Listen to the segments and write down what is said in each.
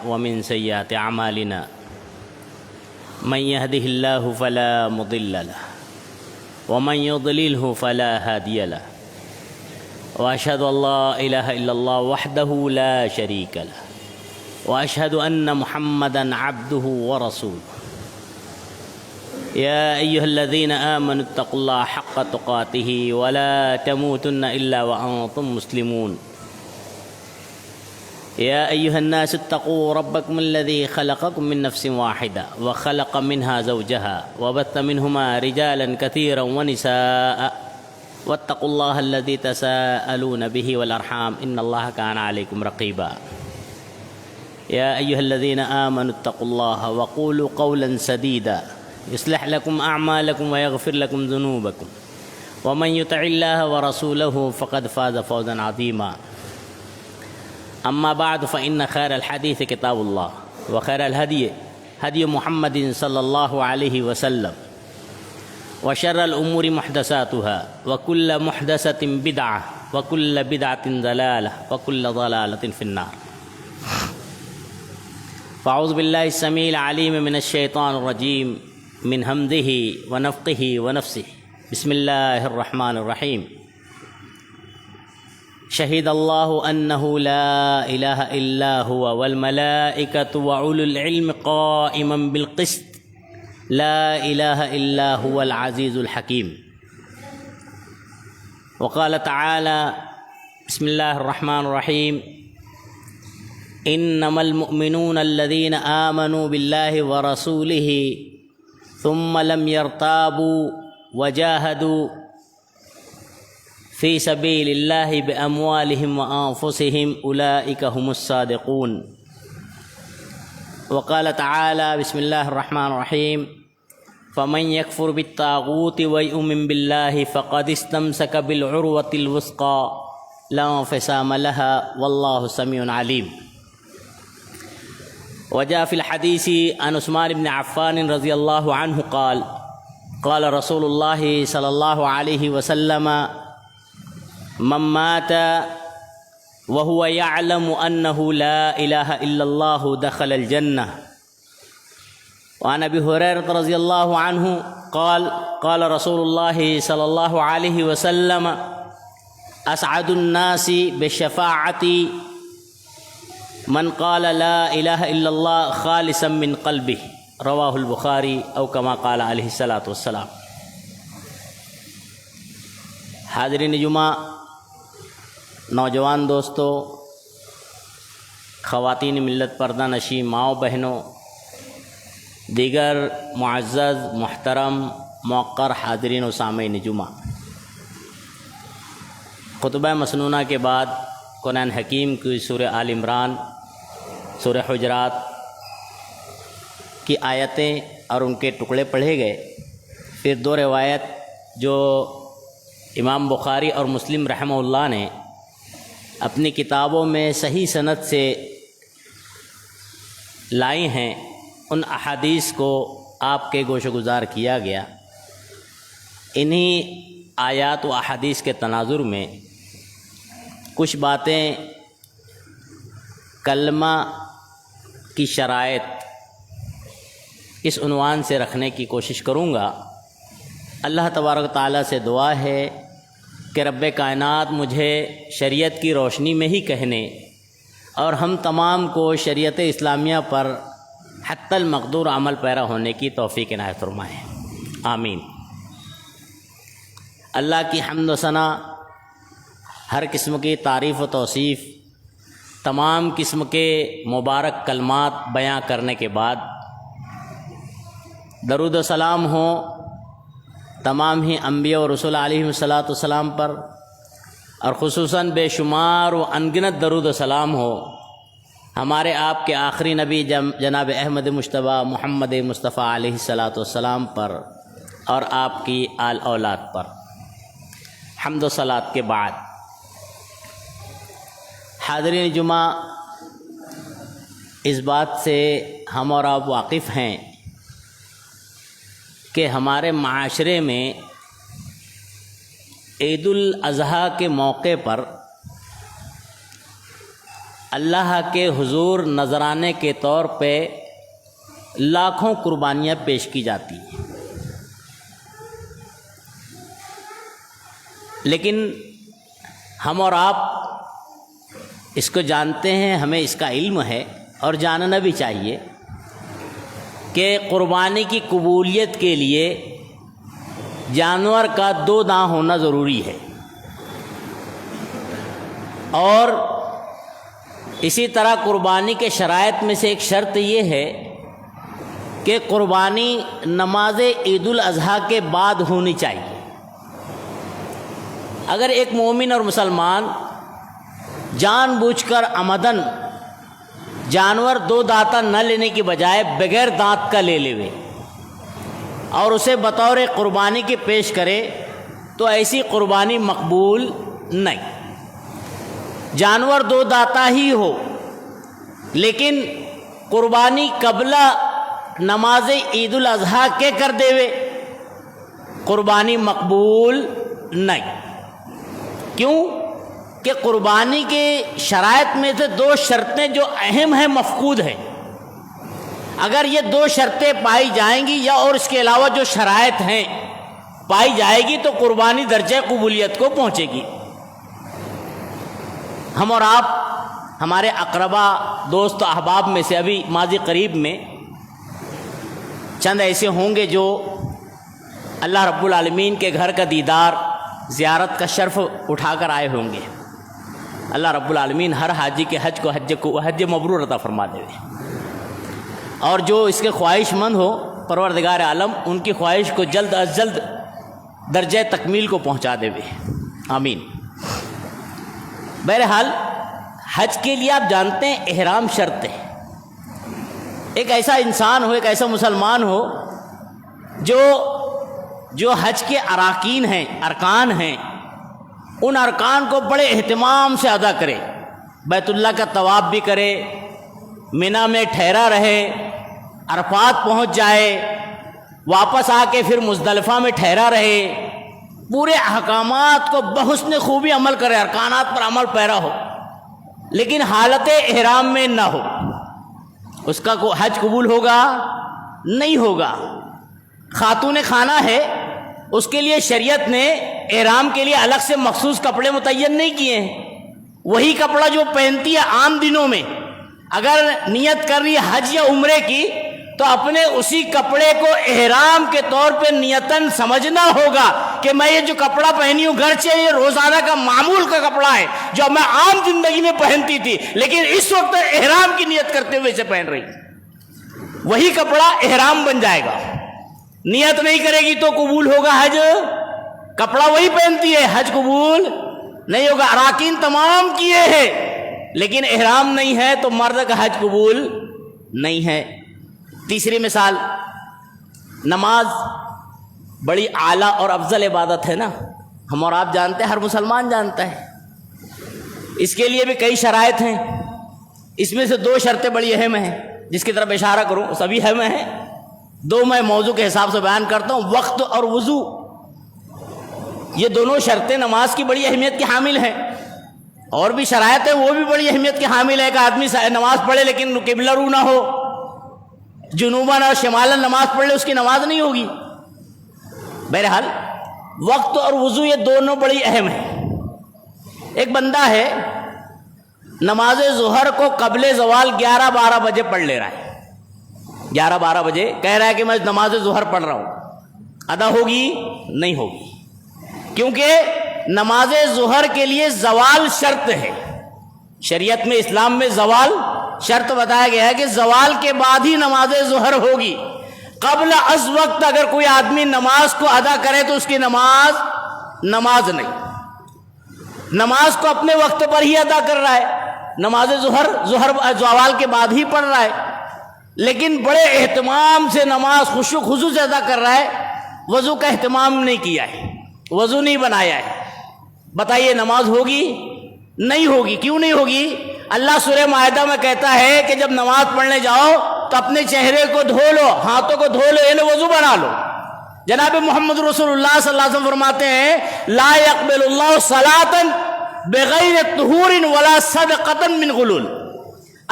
ومن سيئات أعمالنا من يهده الله فلا مضل له ومن يضلله فلا هادي له وأشهد أن لا إله إلا الله وحده لا شريك له وأشهد أن محمدًا عبده ورسوله يا أيها الذين آمنوا اتقوا الله حق تقاته ولا تموتن إلا وأنتم مسلمون يا أيها الناس اتقوا ربكم الذي خلقكم من نفس واحدة وخلق منها زوجها وبث منهما رجالا كثيرا ونساء واتقوا الله الذي تساءلون به والأرحام إن الله كان عليكم رقيبا يا أيها الذين آمنوا اتقوا الله وقولوا قولا سديدا يصلح لكم أعمالكم ويغفر لكم ذنوبكم ومن يطع الله ورسوله فقد فاز فوزا عظيما أما بعد فإن خير الحديث كتاب الله وخير الهدي هدي محمد صلى الله عليه وسلم وشر الأمور محدثاتها وكل محدثة بدعة وكل بدعة ضلالة وكل ضلالة في النار فأعوذ بالله السميع العليم من الشيطان الرجيم من همزه ونفخه ونفسه بسم الله الرحمن الرحيم شهد الله أنه لا إله إلا هو والملائكة وأولو العلم قائما بالقسط لا إله إلا هو العزيز الحكيم وقال تعالى بسم الله الرحمن الرحيم إنما المؤمنون الذين آمنوا بالله ورسوله ثم لم يرتابوا وجاهدوا في سبيل الله بأموالهم وأنفسهم أولئك هم الصادقون وقال تعالى بسم الله الرحمن الرحيم فمن يكفر بالطاغوت ويؤمن بالله فقد استمسك بالعروة الوثقى لا انفصام لها والله سميع عليم وجاء في الحديث عن عثمان بن عفان رضي الله عنه قال قال رسول الله صلى الله عليه وسلم من مات وهو يعلم أنه لا إله إلا الله دخل الجنة وعن أبي هريرة رضي الله عنه قال قال رسول الله صلى الله عليه وسلم أسعد الناس بالشفاعة من قال لا إله إلا الله خالصا من قلبه رواہ البخاری او کما قال علیہ الصلاۃ والسلام۔ حاضرین جمعہ، نوجوان دوستو، خواتین ملت پردہ نشی ماؤں بہنوں، دیگر معزز محترم موقر حاضرین و سامعین جمعہ، خطبہ مسنونہ کے بعد قرآن حکیم کی سورہ آل عمران، سورہ حجرات کی آیتیں اور ان کے ٹکڑے پڑھے گئے۔ پھر دو روایت جو امام بخاری اور مسلم رحمہ اللہ نے اپنی کتابوں میں صحیح سند سے لائی ہیں، ان احادیث کو آپ کے گوش گزار کیا گیا۔ انہی آیات و احادیث کے تناظر میں کچھ باتیں کلمہ کی شرائط اس عنوان سے رکھنے کی کوشش کروں گا۔ اللہ تبارک و تعالیٰ سے دعا ہے کہ رب کائنات مجھے شریعت کی روشنی میں ہی کہنے اور ہم تمام کو شریعت اسلامیہ پر حتی المقدور عمل پیرا ہونے کی توفیق عنایت فرمائے، آمین۔ اللہ کی حمد و ثنا، ہر قسم کی تعریف و توصیف، تمام قسم کے مبارک کلمات بیان کرنے کے بعد درود و سلام ہو تمام ہی انبیاء و رسول علیہ الصلاۃ والسلام پر، اور خصوصاً بے شمار و انگنت درود و سلام ہو ہمارے آپ کے آخری نبی جناب احمد مجتبیٰ محمد مصطفیٰ علیہ الصلاۃ والسلام پر اور آپ کی آل اولاد پر۔ حمد و صلات کے بعد حاضرین جمعہ، اس بات سے ہم اور آپ واقف ہیں کہ ہمارے معاشرے میں عید الاضحیٰ کے موقع پر اللہ کے حضور نذرانے کے طور پہ لاکھوں قربانیاں پیش کی جاتی ہیں، لیکن ہم اور آپ اس کو جانتے ہیں، ہمیں اس کا علم ہے اور جاننا بھی چاہیے کہ قربانی کی قبولیت کے لیے جانور کا 2 دانت ہونا ضروری ہے، اور اسی طرح قربانی کے شرائط میں سے ایک شرط یہ ہے کہ قربانی نماز عید الاضحیٰ کے بعد ہونی چاہیے۔ اگر ایک مومن اور مسلمان جان بوجھ کر عمدن جانور 2 دانت نہ لینے کی بجائے بغیر دانت کا لے لے اور اسے بطور قربانی کے پیش کرے تو ایسی قربانی مقبول نہیں۔ جانور 2 دانت ہی ہو لیکن قربانی قبل نماز عید الاضحیٰ کے کر دے قربانی مقبول نہیں۔ کیوں کہ قربانی کے شرائط میں سے 2 شرطیں جو اہم ہیں مفقود ہیں۔ اگر یہ 2 شرطیں پائی جائیں گی یا اور اس کے علاوہ جو شرائط ہیں پائی جائے گی تو قربانی درجہ قبولیت کو پہنچے گی۔ ہم اور آپ ہمارے اقربا دوست و احباب میں سے ابھی ماضی قریب میں چند ایسے ہوں گے جو اللہ رب العالمین کے گھر کا دیدار زیارت کا شرف اٹھا کر آئے ہوں گے۔ اللہ رب العالمین ہر حاجی کے حج کو حج مبرور عطا فرما دے، اور جو اس کے خواہش مند ہو پروردگار عالم ان کی خواہش کو جلد از جلد درجہ تکمیل کو پہنچا دے، آمین۔ بہرحال حج کے لیے آپ جانتے ہیں احرام شرط ہے۔ ایک ایسا انسان ہو، ایک ایسا مسلمان ہو جو حج کے اراکین ہیں، ارکان ہیں، ان ارکان کو بڑے اہتمام سے ادا کرے، بیت اللہ کا طواف بھی کرے، مینا میں ٹھہرا رہے، عرفات پہنچ جائے، واپس آ کے پھر مزدلفہ میں ٹھہرا رہے، پورے احکامات کو بحسن خوبی عمل کرے، ارکانات پر عمل پیرا ہو، لیکن حالت احرام میں نہ ہو، اس کا کوئی حج قبول ہوگا؟ نہیں ہوگا۔ خاتون خانہ ہے، اس کے لیے شریعت نے احرام کے لیے الگ سے مخصوص کپڑے متعین نہیں کیے ہیں۔ وہی کپڑا جو پہنتی ہے عام دنوں میں، اگر نیت کر رہی ہے حج یا عمرے کی تو اپنے اسی کپڑے کو احرام کے طور پہ نیتاً سمجھنا ہوگا کہ میں یہ جو کپڑا پہنی ہوں گرچہ یہ روزانہ کا معمول کا کپڑا ہے جو میں عام زندگی میں پہنتی تھی، لیکن اس وقت احرام کی نیت کرتے ہوئے اسے پہن رہی، وہی کپڑا احرام بن جائے گا۔ نیت نہیں کرے گی تو قبول ہوگا حج؟ کپڑا وہی پہنتی ہے، حج قبول نہیں ہوگا۔ اراکین تمام کیے ہیں لیکن احرام نہیں ہے تو مرد کا حج قبول نہیں ہے۔ تیسری مثال، نماز بڑی اعلیٰ اور افضل عبادت ہے نا، ہم اور آپ جانتے ہیں، ہر مسلمان جانتا ہے۔ اس کے لیے بھی کئی شرائط ہیں، اس میں سے 2 شرطیں بڑی اہم ہیں جس کی طرف اشارہ کروں، سبھی اہم ہیں، 2 میں موضوع کے حساب سے بیان کرتا ہوں۔ وقت اور وضو، یہ دونوں شرطیں نماز کی بڑی اہمیت کی حامل ہیں، اور بھی شرائط ہیں وہ بھی بڑی اہمیت کی حامل ہے کہ آدمی نماز پڑھے لیکن قبلہ رو نہ ہو، جنوباً اور شمالاً نماز پڑھ لے، اس کی نماز نہیں ہوگی۔ بہرحال وقت اور وضو یہ دونوں بڑی اہم ہیں۔ ایک بندہ ہے نماز ظہر کو قبل زوال 11-12 بجے پڑھ لے رہا ہے، 11-12 بجے کہہ رہا ہے کہ میں نماز ظہر پڑھ رہا ہوں، ادا ہوگی؟ نہیں ہوگی، کیونکہ نماز ظہر کے لیے زوال شرط ہے۔ شریعت میں، اسلام میں زوال شرط بتایا گیا ہے کہ زوال کے بعد ہی نماز ظہر ہوگی۔ قبل از وقت اگر کوئی آدمی نماز کو ادا کرے تو اس کی نماز نہیں، نماز کو اپنے وقت پر ہی ادا کر رہا ہے، نماز ظہر زوال کے بعد ہی پڑھ رہا ہے، لیکن بڑے اہتمام سے نماز خشوع خضوع سے ادا کر رہا ہے، وضو کا اہتمام نہیں کیا ہے، وضو نہیں بنایا ہے۔ بتائیے نماز ہوگی؟ نہیں ہوگی۔ کیوں نہیں ہوگی؟ اللہ سورہ مائدہ میں کہتا ہے کہ جب نماز پڑھنے جاؤ تو اپنے چہرے کو دھو لو، ہاتھوں کو دھو لو، یعنی وضو بنا لو۔ جناب محمد رسول اللہ صلی اللہ علیہ وسلم فرماتے ہیں لا يقبل اللہ صلاۃ بغیر طہور ولا صدقۃ من غلول،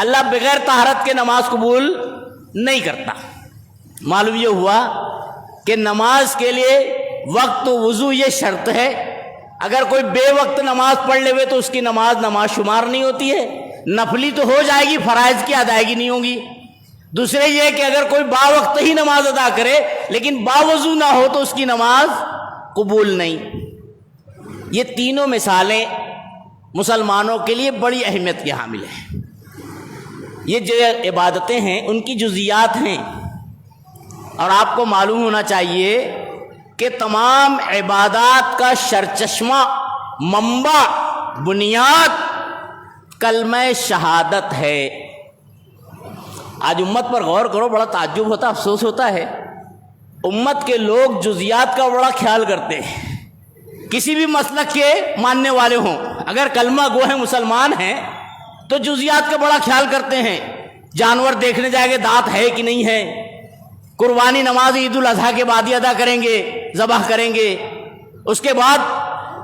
اللہ بغیر طہارت کے نماز قبول نہیں کرتا۔ معلوم یہ ہوا کہ نماز کے لیے وقت وضو یہ شرط ہے، اگر کوئی بے وقت نماز پڑھ لے ہوئے تو اس کی نماز شمار نہیں ہوتی ہے، نفلی تو ہو جائے گی، فرائض کی ادائیگی نہیں ہوگی۔ دوسرے یہ کہ اگر کوئی با وقت ہی نماز ادا کرے لیکن با وضو نہ ہو تو اس کی نماز قبول نہیں۔ یہ تینوں مثالیں مسلمانوں کے لیے بڑی اہمیت کی حامل ہیں۔ یہ جو عبادتیں ہیں ان کی جزیات ہیں، اور آپ کو معلوم ہونا چاہیے کہ تمام عبادات کا سرچشمہ، منبع، بنیاد کلمہ شہادت ہے۔ آج امت پر غور کرو، بڑا تعجب ہوتا، افسوس ہوتا ہے، امت کے لوگ جزیات کا بڑا خیال کرتے ہیں۔ کسی بھی مسلک کے ماننے والے ہوں، اگر کلمہ گو ہیں، مسلمان ہیں، تو جزیات کا بڑا خیال کرتے ہیں۔ جانور دیکھنے جائیں گے دانت ہے کہ نہیں ہے، قربانی نماز عید الاضحیٰ کے بعد ہی ادا کریں گے، ذبح کریں گے، اس کے بعد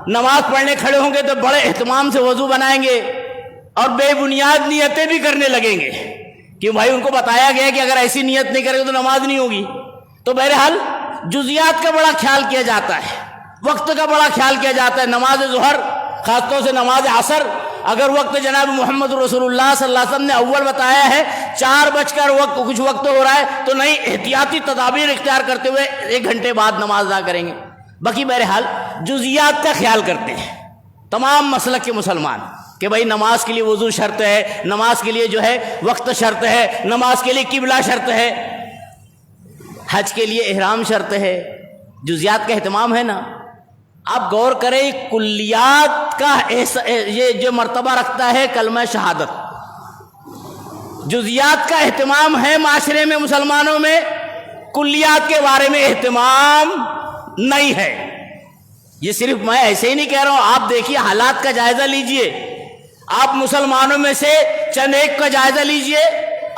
نماز پڑھنے کھڑے ہوں گے تو بڑے اہتمام سے وضو بنائیں گے اور بے بنیاد نیتیں بھی کرنے لگیں گے کہ بھائی ان کو بتایا گیا کہ اگر ایسی نیت نہیں کرے گے تو نماز نہیں ہوگی۔ تو بہرحال جزیات کا بڑا خیال کیا جاتا ہے، وقت کا بڑا خیال کیا جاتا ہے۔ نماز ظہر، خاص طور سے نماز عصر، اگر وقت جناب محمد رسول اللہ صلی اللہ علیہ وسلم نے اول بتایا ہے 4 بج کر کچھ وقت ہو رہا ہے تو نہیں، احتیاطی تدابیر اختیار کرتے ہوئے 1 گھنٹے بعد نماز ادا کریں گے۔ باقی بہرحال جزیات کا خیال کرتے ہیں تمام مسلک کے مسلمان کہ بھائی نماز کے لیے وضو شرط ہے، نماز کے لیے جو ہے وقت شرط ہے، نماز کے لیے قبلہ شرط ہے، حج کے لیے احرام شرط ہے، جزیات کا اہتمام ہے نا۔ آپ غور کریں، کلیات کا یہ جو مرتبہ رکھتا ہے کلمہ شہادت، جزیات کا اہتمام ہے معاشرے میں، مسلمانوں میں کلیات کے بارے میں اہتمام نہیں ہے۔ یہ صرف میں ایسے ہی نہیں کہہ رہا ہوں، آپ دیکھیے حالات کا جائزہ لیجئے، آپ مسلمانوں میں سے چند ایک کا جائزہ لیجئے،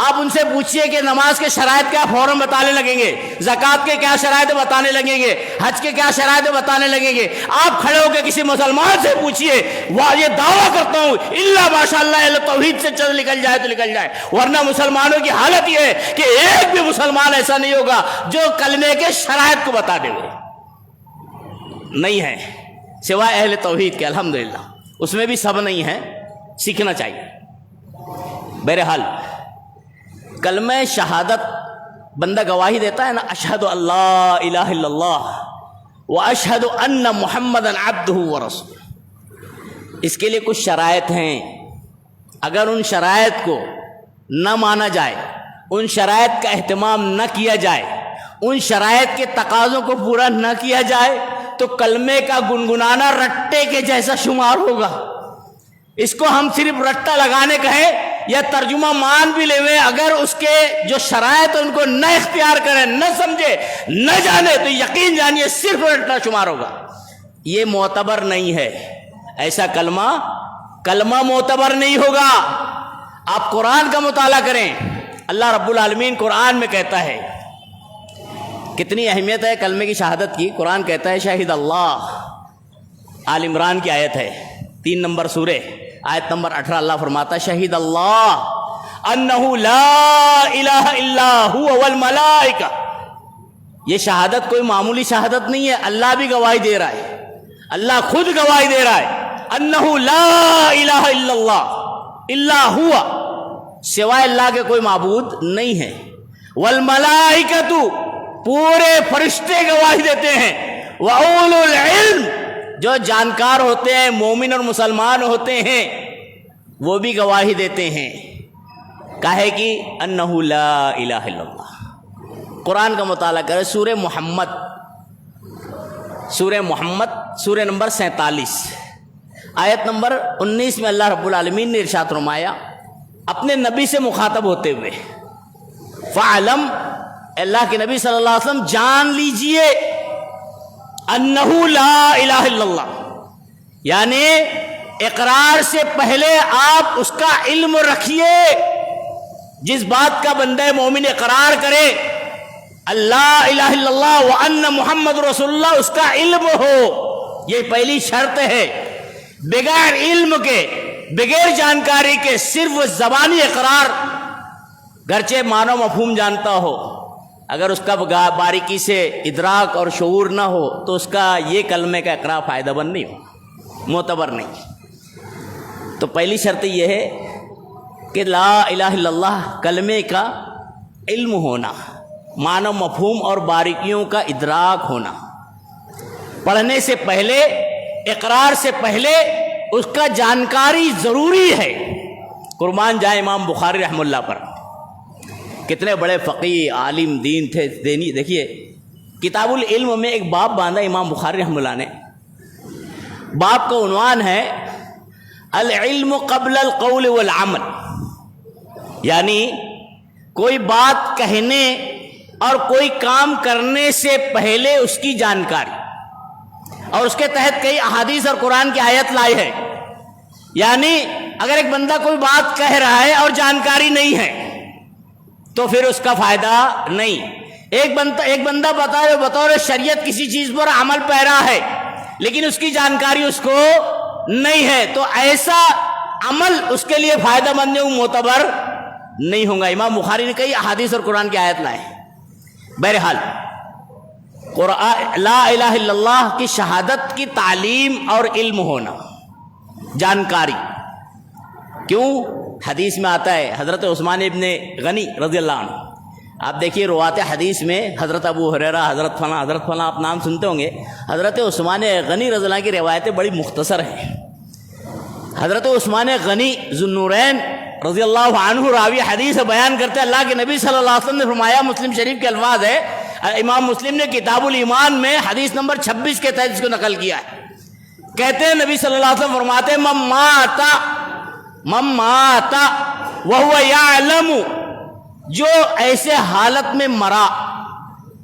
آپ ان سے پوچھئے کہ نماز کے شرائط کیا، فوراً بتانے لگیں گے، زکوٰۃ کے کیا شرائط بتانے لگیں گے، حج کے کیا شرائط بتانے لگیں گے۔ آپ کھڑے ہو کے کسی مسلمان سے پوچھئے، واہ یہ دعویٰ کرتا ہوں الا ماشاءاللہ اہل توحید سے چل نکل جائے تو نکل جائے، ورنہ مسلمانوں کی حالت یہ ہے کہ ایک بھی مسلمان ایسا نہیں ہوگا جو کلمے کے شرائط کو بتا دے، نہیں ہے سوائے اہل توحید کے، الحمدللہ اس میں بھی سب نہیں ہے، سیکھنا چاہیے۔ بہرحال کلمہ شہادت بندہ گواہی دیتا ہے نا، اشہد اللہ الہ الا اللہ واشہد ان محمدًا عبدہ ورسولہ، اس کے لیے کچھ شرائط ہیں، اگر ان شرائط کو نہ مانا جائے، ان شرائط کا اہتمام نہ کیا جائے، ان شرائط کے تقاضوں کو پورا نہ کیا جائے تو کلمے کا گنگنانا رٹے کے جیسا شمار ہوگا۔ اس کو ہم صرف رٹا لگانے کہیں یا ترجمہ مان بھی لیں، اگر اس کے جو شرائط ان کو نہ اختیار کریں، نہ سمجھے، نہ جانے تو یقین جانیے صرف رٹنا شمار ہوگا۔ یہ معتبر نہیں ہے، ایسا کلمہ معتبر نہیں ہوگا۔ آپ قرآن کا مطالعہ کریں، اللہ رب العالمین قرآن میں کہتا ہے، کتنی اہمیت ہے کلمے کی شہادت کی۔ قرآن کہتا ہے شہید اللہ، آل عمران کی آیت ہے، 3 نمبر سورہ، آیت نمبر 18، اللہ فرماتا ہے شہید اللہ انہ لا الہ الا هو والملائکہ۔ یہ شہادت کوئی معمولی شہادت نہیں ہے، اللہ بھی گواہی دے رہا ہے، اللہ خود گواہی دے رہا ہے، انہ لا الہ الا اللہ، الا ہوا، سوائے اللہ کے کوئی معبود نہیں ہے، والملائکۃ، پورے فرشتے گواہی دیتے ہیں، وَأُولُو الْعِلْمِ، جو جانکار ہوتے ہیں، مومن اور مسلمان ہوتے ہیں، وہ بھی گواہی دیتے ہیں، کہے کہ انہ لا الہ الا اللہ۔ قرآن کا مطالعہ کرے، سورہ محمد، سورہ نمبر 47، آیت نمبر 19 میں اللہ رب العالمین نے ارشاد فرمایا اپنے نبی سے مخاطب ہوتے ہوئے، فَعْلَمْ، اللہ کے نبی صلی اللہ علیہ وسلم جان لیجئے، انہو لا الہ الا اللہ، یعنی اقرار سے پہلے آپ اس کا علم رکھیے۔ جس بات کا بندہ مومن اقرار کرے اللہ الہ الا اللہ وان محمد رسول اللہ، اس کا علم ہو، یہ پہلی شرط ہے۔ بغیر علم کے بغیر جانکاری کے صرف زبانی اقرار، گرچہ معنی و مفہوم جانتا ہو، اگر اس کا باریکی سے ادراک اور شعور نہ ہو تو اس کا یہ کلمے کا اقرار فائدہ مند نہیں ہو، معتبر نہیں۔ تو پہلی شرط یہ ہے کہ لا الہ الا اللہ کلمے کا علم ہونا، معنی و مفہوم اور باریکیوں کا ادراک ہونا، پڑھنے سے پہلے، اقرار سے پہلے اس کا جانکاری ضروری ہے۔ قربان جائے امام بخاری رحمہ اللہ پر، کتنے بڑے فقیہ عالم دین تھے۔ دیکھیے کتاب العلم میں ایک باب باندھا امام بخاری رحمہ اللہ نے، باب کا عنوان ہے العلم قبل القول والعمل، یعنی کوئی بات کہنے اور کوئی کام کرنے سے پہلے اس کی جانکاری، اور اس کے تحت کئی احادیث اور قرآن کی آیت لائی ہے۔ یعنی اگر ایک بندہ کوئی بات کہہ رہا ہے اور جانکاری نہیں ہے تو پھر اس کا فائدہ نہیں۔ ایک بندہ بطور شریعت کسی چیز پر عمل پیرا ہے لیکن اس کی جانکاری اس کو نہیں ہے، تو ایسا عمل اس کے لیے فائدہ مند نہیں، معتبر نہیں ہوگا۔ امام بخاری نے کئی احادیث اور قرآن کی آیت لائے۔ بہرحال لا الہ الا اللہ کی شہادت کی تعلیم اور علم ہونا، جانکاری۔ کیوں؟ حدیث میں آتا ہے، حضرت عثمان ابن غنی رضی اللہ عنہ، آپ دیکھیے روات حدیث میں حضرت ابو ہریرہ، حضرت فلاں آپ نام سنتے ہوں گے۔ حضرت عثمان غنی رضی اللہ عنہ کی روایتیں بڑی مختصر ہیں۔ حضرت عثمان غنی ذو النورین رضی اللہ عنہ راوی حدیث بیان کرتے ہیں، اللہ کے نبی صلی اللہ علیہ وسلم نے فرمایا، مسلم شریف کے الفاظ ہے، امام مسلم نے کتاب الایمان میں حدیث نمبر 26 کے تحت اس کو نقل کیا ہے۔ کہتے ہیں نبی صلی اللہ علیہ وسلم فرماتے ہیں من مات وہو یعلم، جو ایسے حالت میں مرا،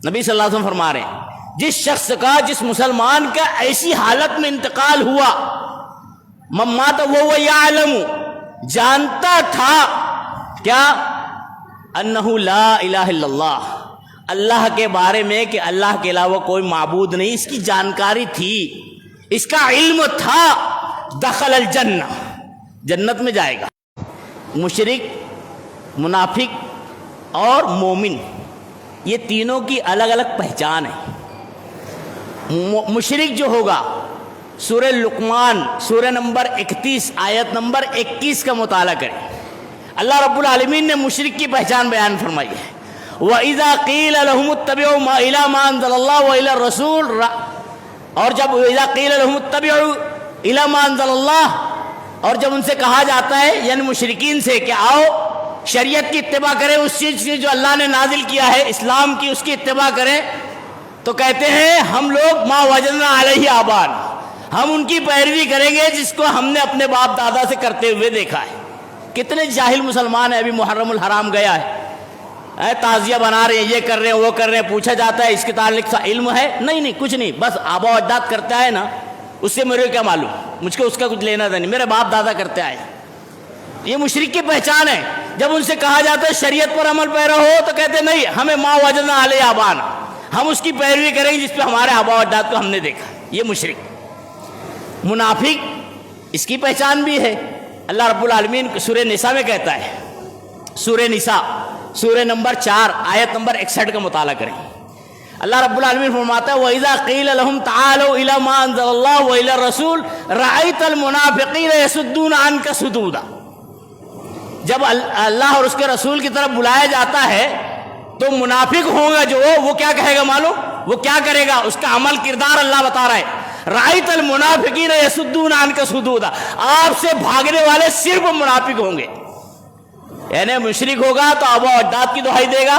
نبی صلی اللہ علیہ وسلم فرما رہے ہیں جس شخص کا، جس مسلمان کا ایسی حالت میں انتقال ہوا، من مات وہو یعلم، جانتا تھا کیا، انہ لا الہ الا اللہ، اللہ کے بارے میں کہ اللہ کے علاوہ کوئی معبود نہیں، اس کی جانکاری تھی، اس کا علم تھا، دخل الجنہ، جنت میں جائے گا۔ مشرک، منافق اور مومن، یہ تینوں کی الگ الگ پہچان ہے۔ مشرک جو ہوگا، سورہ لقمان سورہ نمبر 31 آیت نمبر 21 کا مطالعہ کریں، اللہ رب العالمین نے مشرک کی پہچان بیان فرمائی ہے۔ وَإِذَا قِيلَ لَهُمُ اتَّبِعُوا مَا إِلَى مَا أَنزَلَ اللَّهُ وَإِلَى الرَّسُولِ، اور جب وَإِذَا قِيلَ لَهُمُ اتَّبِعُوا إِلَى مَا أَنزَلَ اللَّهُ، اور جب ان سے کہا جاتا ہے یعنی مشرکین سے کہ آؤ شریعت کی اتباع کریں، اس چیز کی جو اللہ نے نازل کیا ہے اسلام کی، اس کی اتباع کریں، تو کہتے ہیں ہم لوگ ما وجدنا علیہ آبان، ہم ان کی پیروی کریں گے جس کو ہم نے اپنے باپ دادا سے کرتے ہوئے دیکھا ہے۔ کتنے جاہل مسلمان ہیں، ابھی محرم الحرام گیا ہے، تعزیہ بنا رہے ہیں، یہ کر رہے ہیں، وہ کر رہے ہیں، پوچھا جاتا ہے اس کے تعلق سے علم ہے؟ نہیں، کچھ نہیں، بس آبا و اجداد کرتا ہے نا، اس سے میرے کیا معلوم، مجھ کو اس کا کچھ لینا تھا نہیں، میرے باپ دادا کرتے آئے۔ یہ مشرک کی پہچان ہے۔ جب ان سے کہا جاتا ہے شریعت پر عمل پیرا ہو تو کہتے نہیں، ہمیں ما وجدنا علیہ آبان، ہم اس کی پیروی کریں گے جس پہ ہمارے آبا و اجداد کو ہم نے دیکھا۔ یہ مشرک۔ منافق، اس کی پہچان بھی ہے، اللہ رب العالمین سورہ نساء میں کہتا ہے، سورہ نساء سورہ نمبر 4 آیت نمبر 61 کا مطالعہ کریں، اللہ رب العالمین فرماتا ہے وَإِذَا قِيلَ لَهُمْ تَعَالَوْا إِلَى مَا أَنزَلَ اللَّهُ وَإِلَى الرَّسُولِ رَأَيْتَ الْمُنَافِقِينَ يَصُدُّونَ عَنْكَ صُدُودًا، جب اللہ اور اس کے رسول کی طرف بلایا جاتا ہے تو منافق ہوں گا جو، وہ کیا کہے گا معلوم، وہ کیا کرے گا، اس کا عمل کردار اللہ بتا رہا ہے، رَأَيْتَ الْمُنَافِقِينَ يَصُدُّونَ عَنْكَ صُدُودًا، آپ سے بھاگنے والے صرف منافق ہوں گے۔ یعنی مشرک ہوگا تو آبا و اجداد کی دہائی دے گا،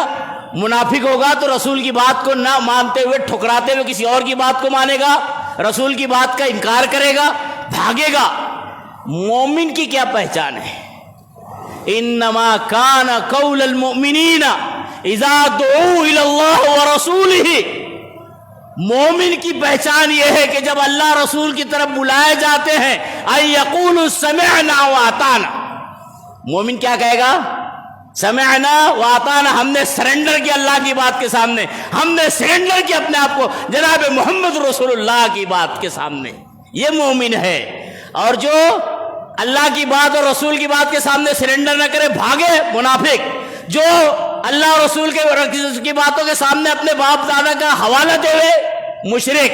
منافق ہوگا تو رسول کی بات کو نہ مانتے ہوئے، ٹھکراتے ہوئے کسی اور کی بات کو مانے گا، رسول کی بات کا انکار کرے گا، بھاگے گا۔ مومن کی کیا پہچان ہے؟ انما کان قول المؤمنین اذا دعوا الی اللہ ورسولہ، مومن کی پہچان یہ ہے کہ جب اللہ رسول کی طرف بلائے جاتے ہیں ان یقولوا سمعنا واطعنا، مومن کیا کہے گا؟ سمعنا واطعنا، ہم نے سرنڈر کیا اللہ کی بات کے سامنے، ہم نے سرنڈر کیا اپنے آپ کو جناب محمد رسول اللہ کی بات کے سامنے، یہ مومن ہے۔ اور جو اللہ کی بات اور رسول کی بات کے سامنے سرنڈر نہ کرے بھاگے منافق، جو اللہ اور رسول کی باتوں کے سامنے اپنے باپ دادا کا حوالہ دے ہوئے مشرک۔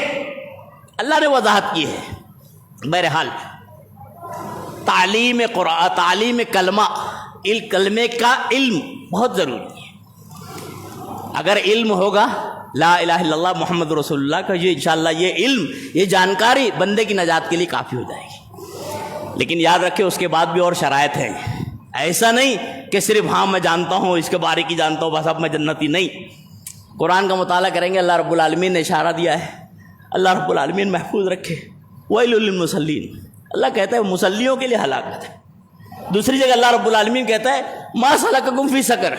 اللہ نے وضاحت کی ہے۔ بہرحال تعلیم قرآن، تعلیم کلمہ، کلمے کا علم بہت ضروری ہے۔ اگر علم ہوگا لا الہ الا اللہ محمد رسول اللہ کا، یہ انشاءاللہ یہ علم، یہ جانکاری بندے کی نجات کے لیے کافی ہو جائے گی۔ لیکن یاد رکھیں اس کے بعد بھی اور شرائط ہیں۔ ایسا نہیں کہ صرف ہاں میں جانتا ہوں، اس کے بارے کی جانتا ہوں، بس اب میں جنتی نہیں۔ قرآن کا مطالعہ کریں گے، اللہ رب العالمین نے اشارہ دیا ہے، اللہ رب العالمین محفوظ رکھے، ویل للمصلین، اللہ کہتا ہے مصلیوں کے لیے ہلاکت ہے۔ دوسری جگہ اللہ رب العالمین کہتا ہے ما سلککم فی سقر،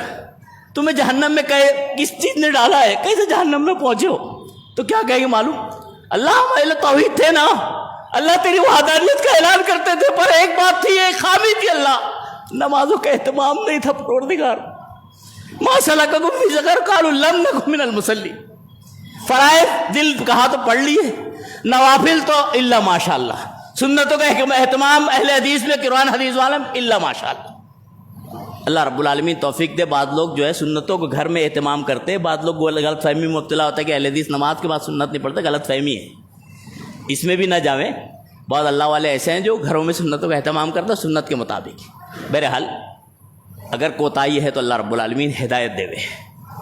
تمہیں جہنم میں کس چیز نے ڈالا ہے، کیسے جہنم میں پہنچے ہو؟ تو کیا کہیں گے معلوم؟ اللہ ہمارے توحید تھے نا، اللہ تیری وحدانیت کا اعلان کرتے تھے، پر ایک بات تھی، ایک خامی تھی، اللہ نمازوں کا اہتمام نہیں تھا۔ پروردگار ما سلککم فی سقر قالوا لم نک من المصلین، فرائض دل کہا تو پڑھ لیے، نوافل تو الا ماشاء اللہ، سنتوں کا اہتمام اہل حدیث میں، قرآن حدیث والے الا ماشاء اللہ۔ اللہ رب العالمین توفیق دے۔ بعض لوگ جو ہے سنتوں کو گھر میں اہتمام کرتے ہیں، بعض لوگ غلط فہمی میں مبتلا ہوتا ہے کہ اہل حدیث نماز کے بعد سنت نہیں پڑھتے، غلط فہمی ہے، اس میں بھی نہ جاویں۔ بعض اللہ والے ایسے ہیں جو گھروں میں سنتوں کا اہتمام کرتے ہیں سنت کے مطابق۔ بہرحال اگر کوتاہی ہے تو اللہ رب العالمین ہدایت دے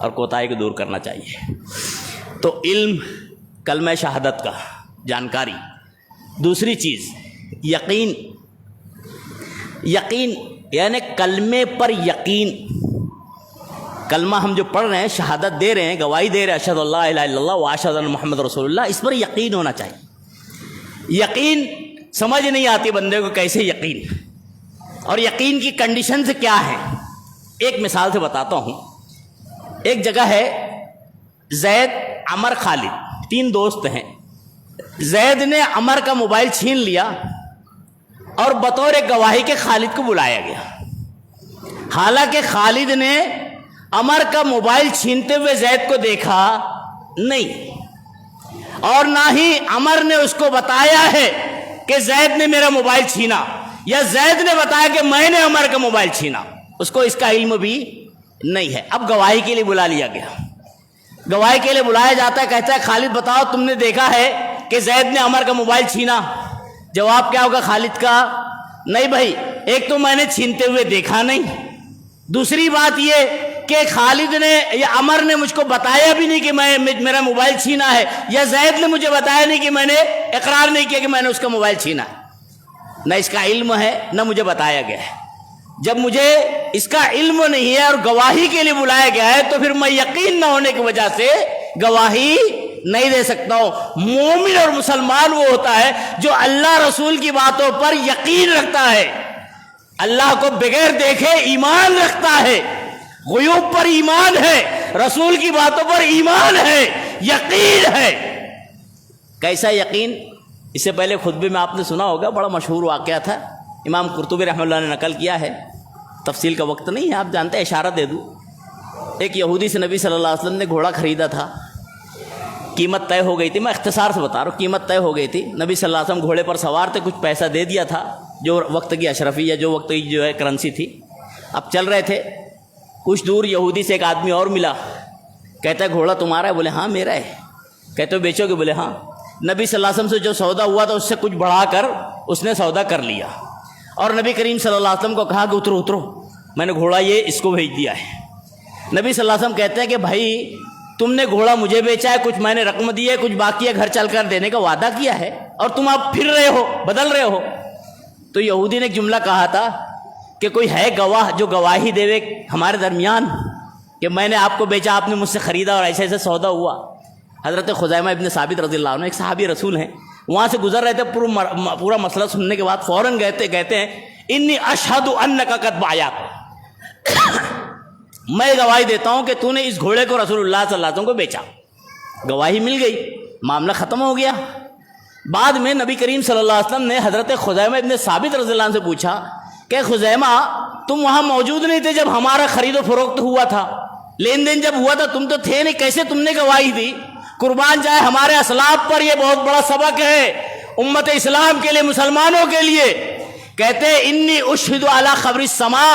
اور کوتاہی کو دور کرنا چاہیے۔ تو علم کلمہ شہادت کا جانکاری۔ دوسری چیز یقین، یقین یعنی کلمے پر یقین۔ کلمہ ہم جو پڑھ رہے ہیں، شہادت دے رہے ہیں، گواہی دے رہے ہیں اشہد اللہ الہ الا اللہ و اشہد ان محمد رسول اللہ، اس پر یقین ہونا چاہیے۔ یقین سمجھ نہیں آتی بندے کو کیسے یقین، اور یقین کی کنڈیشنز کیا ہیں۔ ایک مثال سے بتاتا ہوں۔ ایک جگہ ہے زید، عمر، خالد، تین دوست ہیں۔ زید نے عمر کا موبائل چھین لیا اور بطور گواہی کے خالد کو بلایا گیا، حالانکہ خالد نے عمر کا موبائل چھینتے ہوئے زید کو دیکھا نہیں، اور نہ ہی عمر نے اس کو بتایا ہے کہ زید نے میرا موبائل چھینا، یا زید نے بتایا کہ میں نے عمر کا موبائل چھینا، اس کو اس کا علم بھی نہیں ہے۔ اب گواہی کے لیے بلا لیا گیا، گواہی کے لیے بلایا جاتا ہے، کہتا ہے خالد بتاؤ تم نے دیکھا ہے کہ زید نے عمر کا موبائل چھینا؟ جواب کیا ہوگا خالد کا؟ نہیں بھائی، ایک تو میں نے چھینتے ہوئے دیکھا نہیں، دوسری بات یہ کہ خالد نے یا عمر نے مجھ کو بتایا بھی نہیں کہ میرا موبائل چھینا ہے، یا زید نے مجھے بتایا نہیں کہ میں نے اقرار نہیں کیا کہ میں نے اس کا موبائل چھینا ہے۔ نہ اس کا علم ہے نہ مجھے بتایا گیا ہے۔ جب مجھے اس کا علم نہیں ہے اور گواہی کے لیے بلایا گیا ہے تو پھر میں یقین نہ ہونے کی وجہ سے گواہی نہیں دے سکتا ہوں۔ مومن اور مسلمان وہ ہوتا ہے جو اللہ رسول کی باتوں پر یقین رکھتا ہے، اللہ کو بغیر دیکھے ایمان رکھتا ہے، غیوب پر ایمان ہے، رسول کی باتوں پر ایمان ہے، یقین ہے۔ کیسا یقین؟ اس سے پہلے خطبے میں آپ نے سنا ہوگا، بڑا مشہور واقعہ تھا، امام قرطبی رحمہ اللہ نے نقل کیا ہے، تفصیل کا وقت نہیں ہے، آپ جانتے ہیں، اشارہ دے دوں۔ ایک یہودی سے نبی صلی اللہ علیہ وسلم نے گھوڑا خریدا تھا، قیمت طے ہو گئی تھی، میں اختصار سے بتا رہا ہوں، قیمت طے ہو گئی تھی، نبی صلی اللہ علیہ وسلم گھوڑے پر سوار تھے، کچھ پیسہ دے دیا تھا جو وقت کی اشرفی یا جو وقت کی جو ہے کرنسی تھی۔ اب چل رہے تھے، کچھ دور یہودی سے ایک آدمی اور ملا، کہتا ہے گھوڑا تمہارا ہے؟ بولے ہاں میرا ہے۔ کہتے ہو بیچو گے؟ بولے ہاں۔ نبی صلی اللہ علیہ وسلم سے جو سودا ہوا تھا اس سے کچھ بڑھا کر اس نے سودا کر لیا، اور نبی کریم صلی اللہ علیہ وسلم کو کہا کہ اترو اترو، میں نے گھوڑا یہ اس کو بھیج دیا ہے۔ نبی صلی اللہ علیہ وسلم کہتے ہیں کہ بھائی تم نے گھوڑا مجھے بیچا ہے، کچھ میں نے رقم دی ہے، کچھ باقی ہے، گھر چل کر دینے کا وعدہ کیا ہے، اور تم اب پھر رہے ہو، بدل رہے ہو۔ تو یہودی نے ایک جملہ کہا تھا کہ کوئی ہے گواہ جو گواہی دے ہمارے درمیان کہ میں نے آپ کو بیچا، آپ نے مجھ سے خریدا اور ایسے ایسے سودا ہوا۔ حضرت خزیمہ ابن ثابت رضی اللہ عنہ ایک صحابی رسول ہیں، وہاں سے گزر رہے تھے، پورا مسئلہ سننے کے بعد فوراً کہتے ہیں انی اشہد انک قد بعت، میں گواہی دیتا ہوں کہ تو نے اس گھوڑے کو رسول اللہ صلی اللہ علیہ وسلم کو بیچا۔ گواہی مل گئی، معاملہ ختم ہو گیا۔ بعد میں نبی کریم صلی اللہ علیہ وسلم نے حضرت خزیمہ ابن ثابت رضی اللہ عنہ سے پوچھا کہ خزیمہ تم وہاں موجود نہیں تھے جب ہمارا خرید و فروخت ہوا تھا، لین دین جب ہوا تھا تم تو تھے نہیں، کیسے تم نے گواہی دی؟ قربان جائے ہمارے اسلاف پر یہ بہت بڑا سبق ہے امت اسلام کے لیے، مسلمانوں کے لیے، کہتے انی اشہد علی خبر السماء،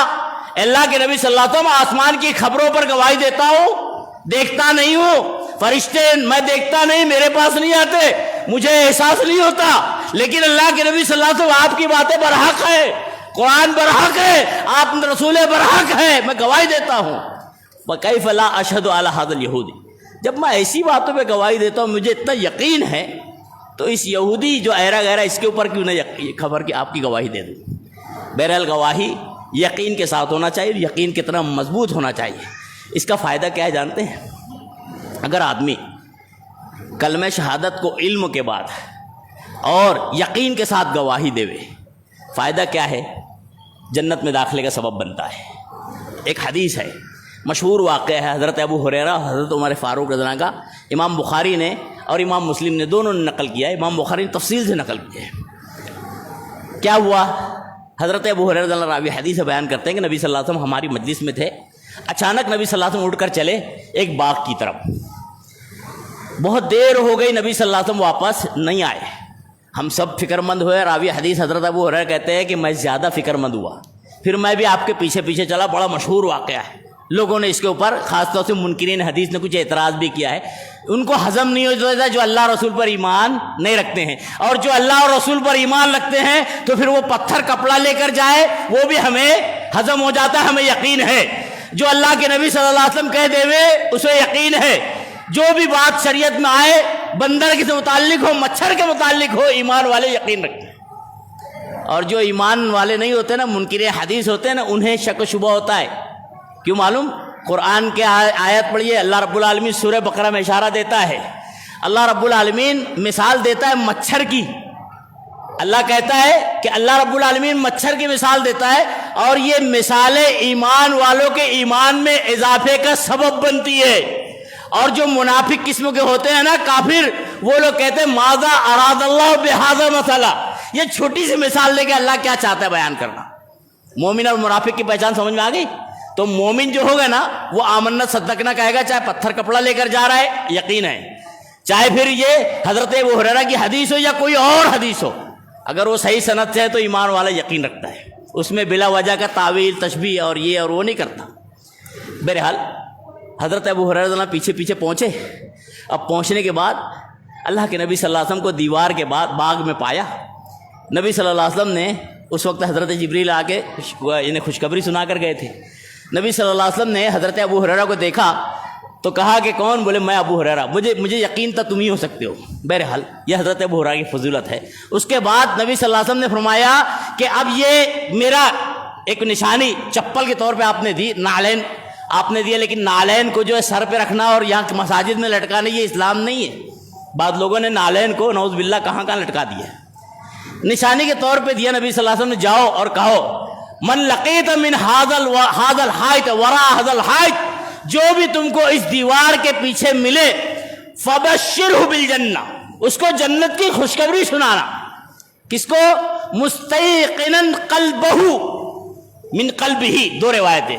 اللہ کے نبی صلی اللہ علیہ وسلم آسمان کی خبروں پر گواہی دیتا ہوں، دیکھتا نہیں ہوں، فرشتے میں دیکھتا نہیں، میرے پاس نہیں آتے، مجھے احساس نہیں ہوتا، لیکن اللہ کے نبی صلی اللہ علیہ وسلم آپ کی باتیں برحق ہے، قرآن برحق ہے، آپ رسول برحق ہے، میں گواہی دیتا ہوں۔ وَكَيْفَ لَا أَشْهَدُ عَلَى هَذَا الْيَهُودِ، جب میں ایسی باتوں پہ گواہی دیتا ہوں مجھے اتنا یقین ہے، تو اس یہودی جو ایرا گہرا اس کے اوپر کیوں نہ خبر کہ آپ کی گواہی دے دوں۔ بہرحال گواہی یقین کے ساتھ ہونا چاہیے، یقین کتنا مضبوط ہونا چاہیے۔ اس کا فائدہ کیا ہے جانتے ہیں؟ اگر آدمی کلمہ شہادت کو علم کے بعد اور یقین کے ساتھ گواہی دے، فائدہ کیا ہے؟ جنت میں داخلے کا سبب بنتا ہے۔ ایک حدیث ہے، مشہور واقعہ ہے، حضرت ابو ہریرہ حضرت عمر فاروق رضی اللہ عنہ کا، امام بخاری نے اور امام مسلم نے دونوں نے نقل کیا ہے، امام بخاری نے تفصیل سے نقل کیا ہے۔ کیا ہوا؟ حضرت ابو ہریرہ رضی اللہ عنہ راوی حدیث بیان کرتے ہیں کہ نبی صلی اللہ علیہ وسلم ہماری مجلس میں تھے، اچانک نبی صلی اللہ علیہ وسلم اٹھ کر چلے ایک باغ کی طرف، بہت دیر ہو گئی نبی صلی اللہ علیہ وسلم واپس نہیں آئے، ہم سب فکر مند ہوئے۔ راوی حدیث حضرت ابو ہریرہ کہتے ہیں کہ میں زیادہ فکر مند ہوا، پھر میں بھی آپ کے پیچھے پیچھے چلا، بڑا مشہور واقعہ ہے، لوگوں نے اس کے اوپر خاص طور سے منکرین حدیث نے کچھ اعتراض بھی کیا ہے، ان کو ہضم نہیں ہوتا جو اللہ رسول پر ایمان نہیں رکھتے ہیں، اور جو اللہ اور رسول پر ایمان رکھتے ہیں تو پھر وہ پتھر کپڑا لے کر جائے وہ بھی ہمیں ہضم ہو جاتا ہے، ہمیں یقین ہے، جو اللہ کے نبی صلی اللہ علیہ وسلم کہہ دے اسے یقین ہے، جو بھی بات شریعت میں آئے بندر کے متعلق ہو، مچھر کے متعلق ہو، ایمان والے یقین رکھتے ہیں، اور جو ایمان والے نہیں ہوتے نا، منکر حدیث ہوتے ہیں نا، انہیں شک و شبہ ہوتا ہے۔ کیوں معلوم؟ قرآن کے آیت پڑھیے، اللہ رب العالمین سورہ بقرہ میں اشارہ دیتا ہے، اللہ رب العالمین مثال دیتا ہے مچھر کی، اللہ کہتا ہے کہ اللہ رب العالمین مچھر کی مثال دیتا ہے، اور یہ مثالیں ایمان والوں کے ایمان میں اضافے کا سبب بنتی ہے۔ اور جو منافق قسم کے ہوتے ہیں نا، کافر، وہ لوگ کہتے ہیں ماذا اراد اللہ بہذا مثلا، یہ چھوٹی سی مثال لے کے اللہ کیا چاہتا ہے بیان کرنا۔ مومن اور منافق کی پہچان سمجھ میں آ گئی؟ تو مومن جو ہوگا نا وہ آمنا صدقنا کہے گا، چاہے پتھر کپڑا لے کر جا رہا ہے یقین ہے، چاہے پھر یہ حضرت ابو ہریرہ کی حدیث ہو یا کوئی اور حدیث ہو، اگر وہ صحیح سند سے ہے تو ایمان والا یقین رکھتا ہے، اس میں بلا وجہ کا تعویل تشبیہ اور یہ اور وہ نہیں کرتا۔ بہرحال حضرت ابو ہریرہ رضی اللہ عنہ پیچھے پیچھے پہنچے، اب پہنچنے کے بعد اللہ کے نبی صلی اللہ علیہ وسلم کو دیوار کے بعد باغ میں پایا۔ نبی صلی اللہ علیہ وسلم نے اس وقت حضرت جبریل آ کے انہیں خوشخبری سنا کر گئے تھے۔ نبی صلی اللہ علیہ وسلم نے حضرت ابو ہریرہ کو دیکھا تو کہا کہ کون؟ بولے میں ابو ہریرہ، مجھے یقین تھا تم ہی ہو سکتے ہو۔ بہرحال یہ حضرت ابو ہریرہ کی فضیلت ہے۔ اس کے بعد نبی صلی اللہ علیہ وسلم نے فرمایا کہ اب یہ میرا ایک نشانی چپل کے طور پہ آپ نے دی، نعلین آپ نے دیا، لیکن نعلین کو جو ہے سر پہ رکھنا اور یہاں مساجد میں لٹکانا یہ اسلام نہیں ہے۔ بعض لوگوں نے نعلین کو نعوذ باللہ کہاں کہاں لٹکا دیا، نشانی کے طور پہ دیا۔ نبی صلی اللہ علیہ وسلم نے جاؤ اور کہو من لقیت من هذا الحائط وراء هذا الحائط، جو بھی تم کو اس دیوار کے پیچھے ملے فبشرہ بالجنہ، اس کو جنت کی خوشخبری سنانا۔ کس کو؟ مستیقنا قلبہ من قلبہ، دو روایتیں،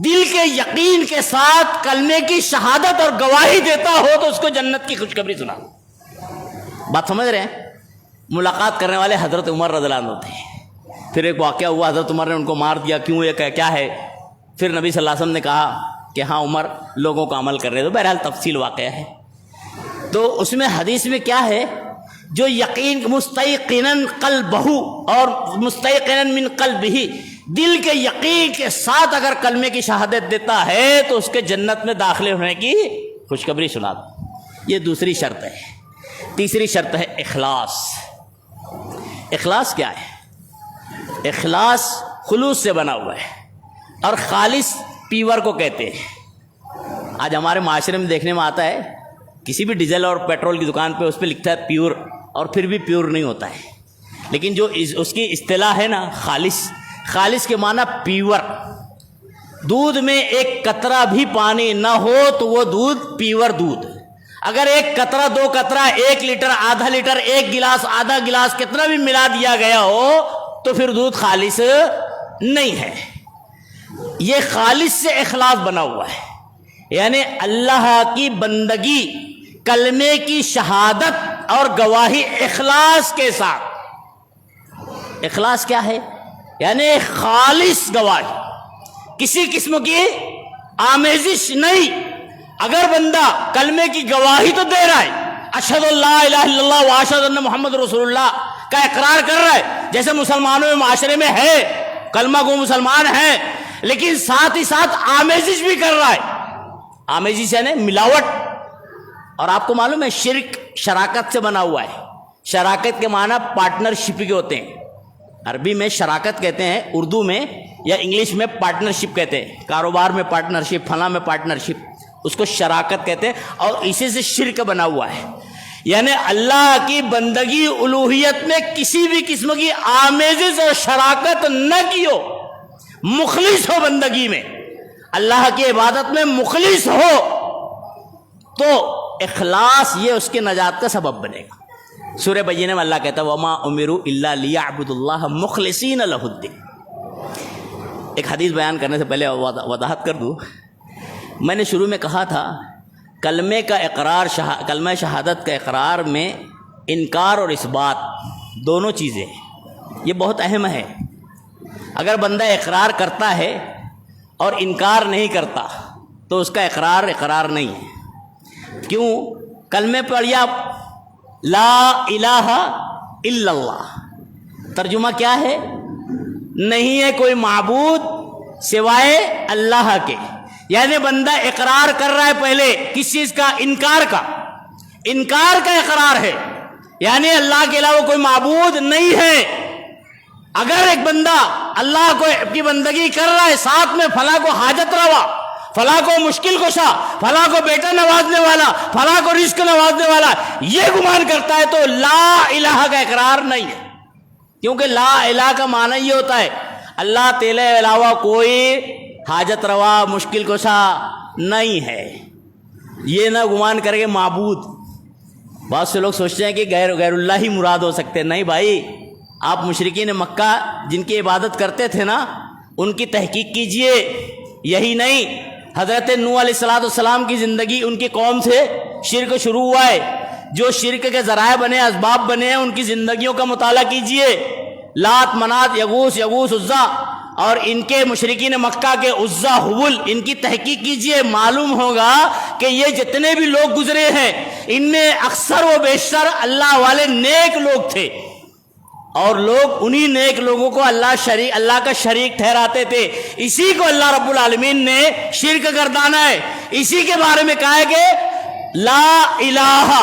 دل کے یقین کے ساتھ کلمے کی شہادت اور گواہی دیتا ہو تو اس کو جنت کی خوشخبری سنانا۔ بات سمجھ رہے ہیں؟ ملاقات کرنے والے حضرت عمر رضی اللہ عنہ تھے۔ پھر ایک واقعہ ہوا، حضرت عمر نے ان کو مار دیا، کیوں؟ یہ کیا ہے؟ پھر نبی صلی اللہ علیہ وسلم نے کہا کہ ہاں عمر لوگوں کا عمل کر رہے تھے۔ بہرحال تفصیل واقعہ ہے۔ تو اس میں حدیث میں کیا ہے؟ جو یقین مستیقنا قلبہ اور مستیقنا من قلبہ، دل کے یقین کے ساتھ اگر کلمے کی شہادت دیتا ہے تو اس کے جنت میں داخلے ہونے کی خوشخبری سنا دو۔ یہ دوسری شرط ہے۔ تیسری شرط ہے اخلاص۔ اخلاص کیا ہے؟ اخلاص خلوص سے بنا ہوا ہے، اور خالص پیور کو کہتے ہیں۔ آج ہمارے معاشرے میں دیکھنے میں آتا ہے کسی بھی ڈیزل اور پیٹرول کی دکان پہ اس پہ لکھتا ہے پیور، اور پھر بھی پیور نہیں ہوتا ہے۔ لیکن جو اس کی اصطلاح ہے نا خالص، خالص کے معنی پیور۔ دودھ میں ایک قطرہ بھی پانی نہ ہو تو وہ دودھ پیور دودھ۔ اگر ایک قطرہ، دو قطرہ، 1 لیٹر، آدھا لیٹر، 1 گلاس، آدھا گلاس، کتنا بھی ملا دیا گیا ہو تو پھر دودھ خالص نہیں ہے۔ یہ خالص سے اخلاص بنا ہوا ہے، یعنی اللہ کی بندگی، کلمے کی شہادت اور گواہی اخلاص کے ساتھ، اخلاص کیا ہے؟ یعنی خالص گواہی، کسی قسم کی آمیزش نہیں۔ اگر بندہ کلمے کی گواہی تو دے رہا ہے، اشہد اللہ الہ الا اللہ و اشہد ان محمد رسول اللہ کا اقرار کر رہا ہے، جیسے مسلمانوں میں معاشرے میں ہے، کلمہ گو مسلمان ہیں، لیکن ساتھ ہی ساتھ آمیزش بھی کر رہا ہے۔ آمیزش یعنی ملاوٹ۔ اور آپ کو معلوم ہے شرک شراکت سے بنا ہوا ہے۔ شراکت کے معنی پارٹنرشپ کے ہوتے ہیں، عربی میں شراکت کہتے ہیں، اردو میں یا انگلش میں پارٹنرشپ کہتے ہیں، کاروبار میں پارٹنرشپ، فلاں میں پارٹنرشپ، اس کو شراکت کہتے ہیں، اور اسی سے شرک بنا ہوا ہے۔ یعنی اللہ کی بندگی الوہیت میں کسی بھی قسم کی آمیزش اور شراکت نہ کی ہو، مخلص ہو بندگی میں، اللہ کی عبادت میں مخلص ہو، تو اخلاص یہ اس کے نجات کا سبب بنے گا۔ سورہ بینہ میں اللہ کہتا ہے وَمَا أُمِرُوا إِلَّا لِيَعْبُدُوا اللَّهَ مُخْلِصِينَ لَهُ الدِّينَ۔ ایک حدیث بیان کرنے سے پہلے وضاحت کر دوں، میں نے شروع میں کہا تھا کلمے کا اقرار، کلمہ شہادت کا اقرار میں انکار اور اثبات دونوں چیزیں یہ بہت اہم ہے۔ اگر بندہ اقرار کرتا ہے اور انکار نہیں کرتا تو اس کا اقرار نہیں ہے۔ کیوں؟ کلمے پڑھیا لا الہ الا اللہ، ترجمہ کیا ہے؟ نہیں ہے کوئی معبود سوائے اللہ کے۔ یعنی بندہ اقرار کر رہا ہے پہلے کس چیز کا؟ انکار کا اقرار ہے، یعنی اللہ کے علاوہ کوئی معبود نہیں ہے۔ اگر ایک بندہ اللہ کو کی بندگی کر رہا ہے، ساتھ میں فلاں کو حاجت روا، فلاں کو مشکل کشا، فلاں کو بیٹا نوازنے والا، فلاں کو رزق نوازنے والا، یہ گمان کرتا ہے تو لا الہ کا اقرار نہیں ہے۔ کیونکہ لا الہ کا معنی یہ ہوتا ہے اللہ تیرے علاوہ کوئی حاجت روا مشکل کشا نہیں ہے، یہ نہ گمان کرے کہ معبود۔ بہت سے لوگ سوچتے ہیں کہ غیر اللہ ہی مراد ہو سکتے ہیں۔ نہیں بھائی، آپ مشرکین مکہ جن کی عبادت کرتے تھے نا، ان کی تحقیق کیجئے۔ یہی نہیں، حضرت نوح علیہ السلام کی زندگی ان کی قوم سے شرک شروع ہوا ہے، جو شرک کے ذرائع بنے، اسباب بنے ہیں، ان کی زندگیوں کا مطالعہ کیجئے۔ لات، منات، یغوث، عزا اور ان کے مشرکین مکہ کے عزا، حبل، ان کی تحقیق کیجئے، معلوم ہوگا کہ یہ جتنے بھی لوگ گزرے ہیں ان میں اکثر و بیشتر اللہ والے نیک لوگ تھے، اور لوگ انہی نیک لوگوں کو اللہ کا شریک ٹھہراتے تھے۔ اسی کو اللہ رب العالمین نے شرک گردانا ہے۔ اسی کے بارے میں کہا ہے کہ لا الہ۔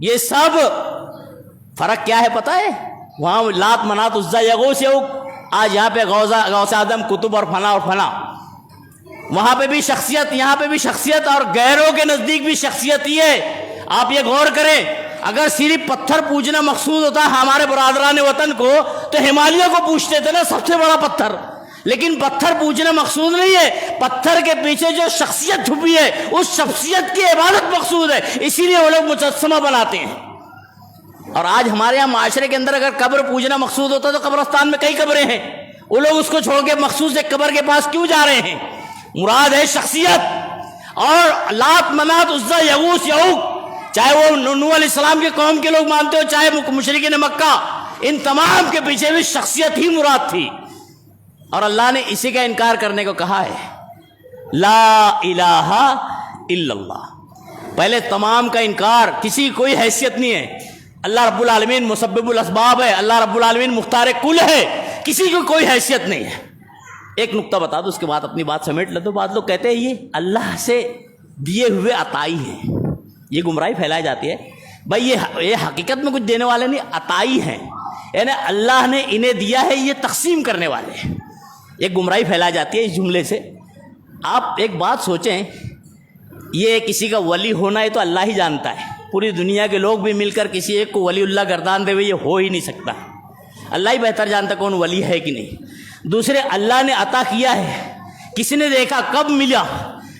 یہ سب فرق کیا ہے پتہ ہے؟ وہاں لات، منات، عزا، یغوث، آج یہاں پہ غوث اعظم، کتب اور فلاں، وہاں پہ بھی شخصیت، یہاں پہ بھی شخصیت، اور غیروں کے نزدیک بھی شخصیت ہی ہے۔ آپ یہ غور کریں، اگر صرف پتھر پوجنا مقصود ہوتا ہمارے برادران وطن کو تو ہمالیہ کو پوچھتے تھے نا، سب سے بڑا پتھر۔ لیکن پتھر پوجنا مقصود نہیں ہے، پتھر کے پیچھے جو شخصیت چھپی ہے اس شخصیت کی عبادت مقصود ہے، اسی لیے وہ لوگ مجسمہ بناتے ہیں۔ اور آج ہمارے یہاں معاشرے کے اندر اگر قبر پوجنا مقصود ہوتا تو قبرستان میں کئی قبریں ہیں، وہ لوگ اس کو چھوڑ کے مخصوص ایک قبر کے پاس کیوں جا رہے ہیں؟ مراد ہے شخصیت۔ اور لات، منات، عزا، یغوث، چاہے وہ نوح علیہ السلام کے قوم کے لوگ مانتے ہو، چاہے مشرکین مکہ، ان تمام کے پیچھے بھی شخصیت ہی مراد تھی، اور اللہ نے اسی کا انکار کرنے کو کہا ہے لا الہ الا اللہ۔ پہلے تمام کا انکار، کسی کوئی حیثیت نہیں ہے، اللہ رب العالمین مسبب الاسباب ہے، اللہ رب العالمین مختار کل ہے، کسی کو کوئی حیثیت نہیں ہے۔ ایک نقطہ بتا دو، اس کے بعد اپنی بات سمیٹ لے دو۔ بعض لوگ کہتے ہیں یہ اللہ سے دیے ہوئے عطائی ہیں، یہ گمراہی پھیلائی جاتی ہے۔ بھائی یہ حقیقت میں کچھ دینے والے نہیں، عطائی ہیں، یعنی اللہ نے انہیں دیا ہے، یہ تقسیم کرنے والے ہیں۔ ایک گمراہی پھیلائی جاتی ہے اس جملے سے۔ آپ ایک بات سوچیں، یہ کسی کا ولی ہونا ہے تو اللہ ہی جانتا ہے، پوری دنیا کے لوگ بھی مل کر کسی ایک کو ولی اللہ گردان دے ہوئے یہ ہو ہی نہیں سکتا، اللہ ہی بہتر جانتا کون ولی ہے کہ نہیں۔ دوسرے، اللہ نے عطا کیا ہے، کسی نے دیکھا، کب ملا،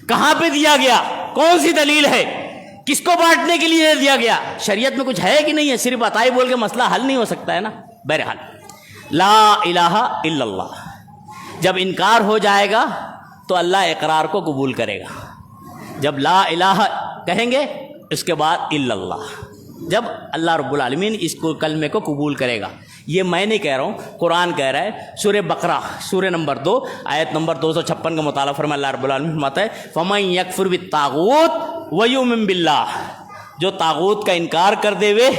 کہاں پہ دیا گیا، کون سی دلیل ہے، کس کو بانٹنے کے لیے دیا گیا، شریعت میں کچھ ہے کہ نہیں ہے؟ صرف عطائی بول کے مسئلہ حل نہیں ہو سکتا ہے نا۔ بہرحال لا الہ الا اللہ، جب انکار ہو جائے گا تو اللہ اقرار کو قبول کرے گا۔ جب لا الہ کہیں گے اس کے بعد الا اللہ، جب اللہ رب العالمین اس کو کلمے کو قبول کرے گا، یہ میں نہیں کہہ رہا ہوں، قرآن کہہ رہا ہے۔ سورہ بقرہ سورہ نمبر 2 آیت نمبر 256 کا مطالعہ فرمایا، اللہ رب العالمین فرماتا ہے فَمَن يَكْفُرْ بِالطَّاغُوتِ وَيُؤْمِن بِاللَّهِ، جو طاغوت کا انکار کر دے وے۔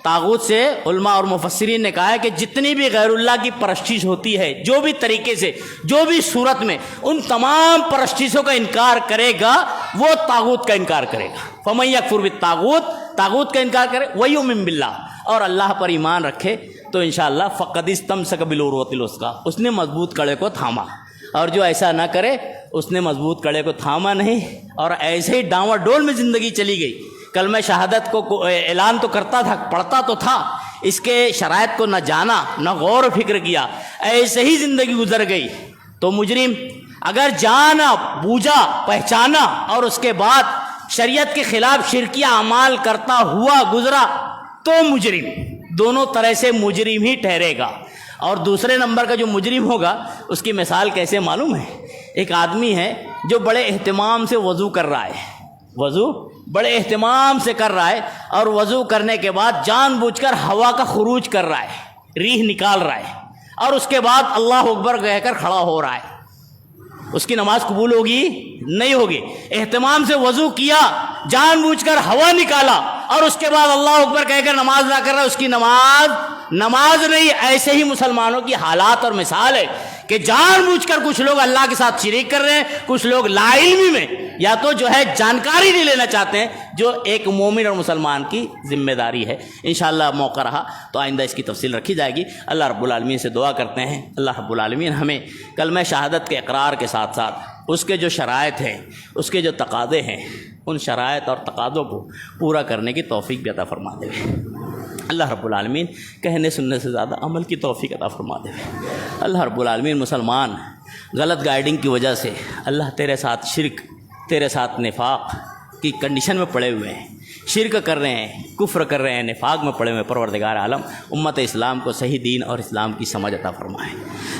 طاغوت سے علماء اور مفسرین نے کہا ہے کہ جتنی بھی غیر اللہ کی پرستش ہوتی ہے، جو بھی طریقے سے، جو بھی صورت میں، ان تمام پرستشوں کا انکار کرے گا، وہ طاغوت کا انکار کرے گا۔ فَمَن يَكْفُرْ بِالطَّاغُوتِ، طاغوت کا انکار کرے، وَيُؤْمِن بِاللَّهِ، اور اللہ پر ایمان رکھے، تو انشاءاللہ فَقَدِ اسْتَمْسَكَ بِالْعُرْوَةِ الْوُثْقَىٰ، اس نے مضبوط کڑے کو تھاما۔ اور جو ایسا نہ کرے، اس نے مضبوط کڑے کو تھاما نہیں اور ایسے ہی ڈاواں ڈول میں زندگی چلی گئی۔ کلمہ شہادت کو اعلان تو کرتا تھا، پڑھتا تو تھا، اس کے شرائط کو نہ جانا، نہ غور و فکر کیا، ایسے ہی زندگی گزر گئی، تو مجرم۔ اگر جانا، بوجھا، پہچانا اور اس کے بعد شریعت کے خلاف شرکیہ اعمال کرتا ہوا گزرا تو مجرم، دونوں طرح سے مجرم ہی ٹھہرے گا۔ اور دوسرے نمبر کا جو مجرم ہوگا، اس کی مثال کیسے معلوم ہے؟ ایک آدمی ہے جو بڑے اہتمام سے وضو کر رہا ہے، وضو بڑے اہتمام سے کر رہا ہے، اور وضو کرنے کے بعد جان بوجھ کر ہوا کا خروج کر رہا ہے، ریح نکال رہا ہے، اور اس کے بعد اللہ اکبر کہہ کر کھڑا ہو رہا ہے۔ اس کی نماز قبول ہوگی؟ نہیں ہوگی۔ اہتمام سے وضو کیا، جان بوجھ کر ہوا نکالا، اور اس کے بعد اللہ اکبر کہہ کر نماز ادا کر رہا ہے، اس کی نماز نہیں۔ ایسے ہی مسلمانوں کی حالات اور مثال ہے کہ جان بوجھ کر کچھ لوگ اللہ کے ساتھ شریک کر رہے ہیں، کچھ لوگ لا علمی میں یا تو جو ہے جانکاری نہیں لینا چاہتے ہیں، جو ایک مومن اور مسلمان کی ذمہ داری ہے۔ انشاءاللہ موقع رہا تو آئندہ اس کی تفصیل رکھی جائے گی۔ اللہ رب العالمین سے دعا کرتے ہیں، اللہ رب العالمین ہمیں کلمہ شہادت کے اقرار کے ساتھ ساتھ اس کے جو شرائط ہیں، اس کے جو تقاضے ہیں، ان شرائط اور تقاضوں کو پورا کرنے کی توفیق بھی عطا فرما دے۔ اللہ رب العالمین کہنے سننے سے زیادہ عمل کی توفیق عطا فرما دے۔ اللہ رب العالمین مسلمان غلط گائیڈنگ کی وجہ سے اللہ تیرے ساتھ شرک، تیرے ساتھ نفاق کی کنڈیشن میں پڑے ہوئے ہیں، شرک کر رہے ہیں، کفر کر رہے ہیں، نفاق میں پڑے ہوئے ہیں۔ پروردگار عالم امت اسلام کو صحیح دین اور اسلام کی سمجھ عطا فرمائے۔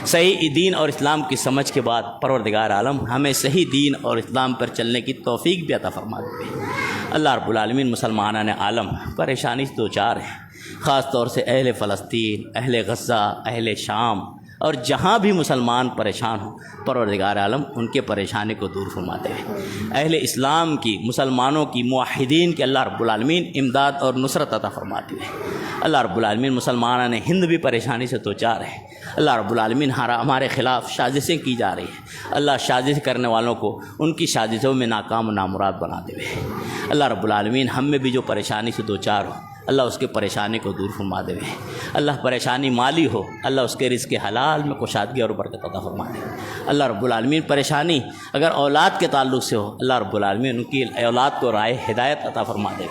صحیح دین اور اسلام کی سمجھ کے بعد پروردگار عالم ہمیں صحیح دین اور اسلام پر چلنے کی توفیق بھی عطا فرما دے۔ اللہ رب العالمین مسلمانان عالم پریشانی سے دوچار ہیں، خاص طور سے اہل فلسطین، اہل غزہ، اہل شام، اور جہاں بھی مسلمان پریشان ہوں، پروردگار عالم ان کے پریشانی کو دور فرماتے ہیں۔ اہل اسلام کی، مسلمانوں کی، موحدین کی اللہ رب العالمین امداد اور نصرت عطا فرماتے ہیں۔ اللہ رب العالمین مسلمانان ہند بھی پریشانی سے دوچار ہیں۔ اللہ رب العالمین ہمارے خلاف سازشیں کی جا رہی ہیں، اللہ سازش کرنے والوں کو ان کی سازشوں میں ناکام و نامراد بنا دے۔ اللہ رب العالمین ہم میں بھی جو پریشانی سے دوچار ہو، اللہ اس کے پریشانی کو دور فرما دے۔ اللہ پریشانی مالی ہو، اللہ اس کے رزق حلال میں کشادگی اور برکت عطا فرما دے۔ اللہ رب العالمین پریشانی اگر اولاد کے تعلق سے ہو، اللہ رب العالمین ان کی اولاد کو رائے ہدایت عطا فرما دے۔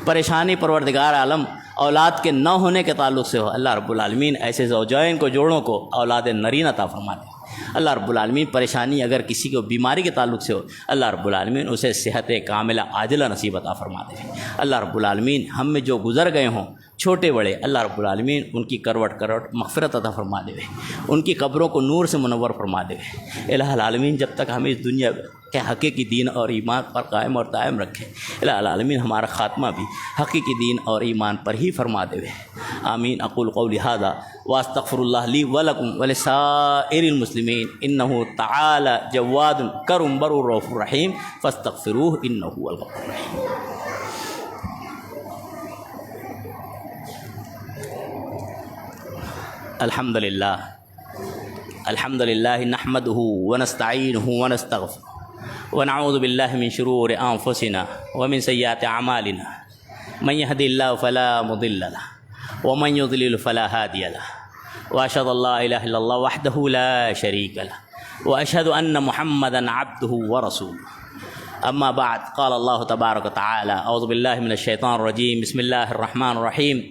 پریشانی پروردگار عالم اولاد کے نہ ہونے کے تعلق سے ہو، اللہ رب العالمین ایسے زوجین کو، جوڑوں کو اولاد نرین عطا فرما دے۔ اللہ رب العالمین پریشانی اگر کسی کو بیماری کے تعلق سے ہو، اللہ رب العالمین اسے صحت کاملہ عاجلہ نصیب عطا فرما دے۔ اللہ رب العالمین ہم میں جو گزر گئے ہوں چھوٹے بڑے، اللہ رب العالمین ان کی کروٹ مغفرت عطا فرما دے، ان کی قبروں کو نور سے منور فرما دے۔ الہ العالمین جب تک ہمیں اس دنیا کے حقیقی دین اور ایمان پر قائم اور دائم رکھے، الہ العالمین ہمارا خاتمہ بھی حقیقی دین اور ایمان پر ہی فرما دے۔ آمین۔ اقول قولی ھذا واستغفر اللہ لی ولکم ولسائر المسلمین انہ تعالی جواد کرم بر رؤوف رحیم فاستغفروہ انہ هو الغفور الرحیم۔ الحمد للہ نحمده ونستعینه ونستغفره ونعوذ باللہ من شرور انفسنا ومن سیئات اعمالنا من يهد الله فلا مضل له ومن يضلل فلا هادي له واشهد ان لا اله الا الله وحده لا شريك له واشهد ان محمدا عبده ورسوله اما بعد قال الله تبارك وتعالى اعوذ باللہ من الشیطان الرجیم بسم اللہ الرحمن الرحیم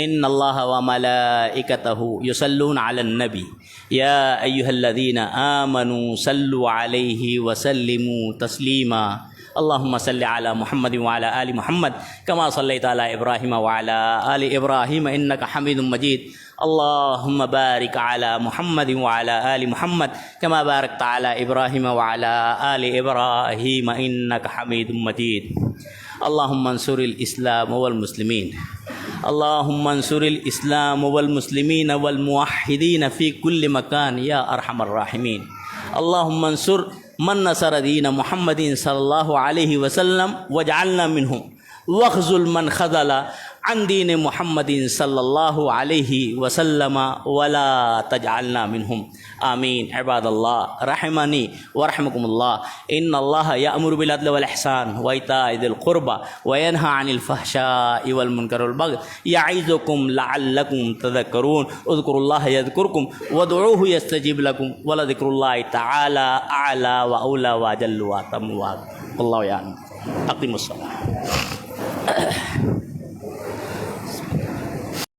ان اللہ وملائکتہ یصلون علی النبی یا ایہا الذین آمنوا صلوا علیہ وسلموا تسلیما اللہم صل علی محمد وعلی آل محمد کما صلیت علی ابراہیم وعلی آل ابراہیم انک حمید مجید اللہم بارک علی محمد وعلی آل محمد کما بارکت علی ابراہیم وعلی آل ابراہیم انک حمید مجید اللہم انصر الاسلام والمسلمین اللهم انصر الإسلام والمسلمين والموحدين في كل مكان يا أرحم الراحمين. اللهم انصر من نصر دين محمد صلى الله عليه وسلم واجعلنا منهم، واخذل من خذل عن دين محمد صلی اللہ علیہ وسلم ولا تجعلنا منهم. آمین. عباد اللہ رحمنی ورحمکم اللہ. ان اللہ یأمر بالعدل والإحسان وإیتاء ذی القربى وینہی عن الفحشاء والمنکر والبغی یعظکم لعلکم تذکرون. اذکروا اللہ یذکرکم وادعوہ یستجب لکم ولذکر اللہ تعالی اعلی واولی واجل واتم. واللہ یعلم. اقیموا الصلاۃ.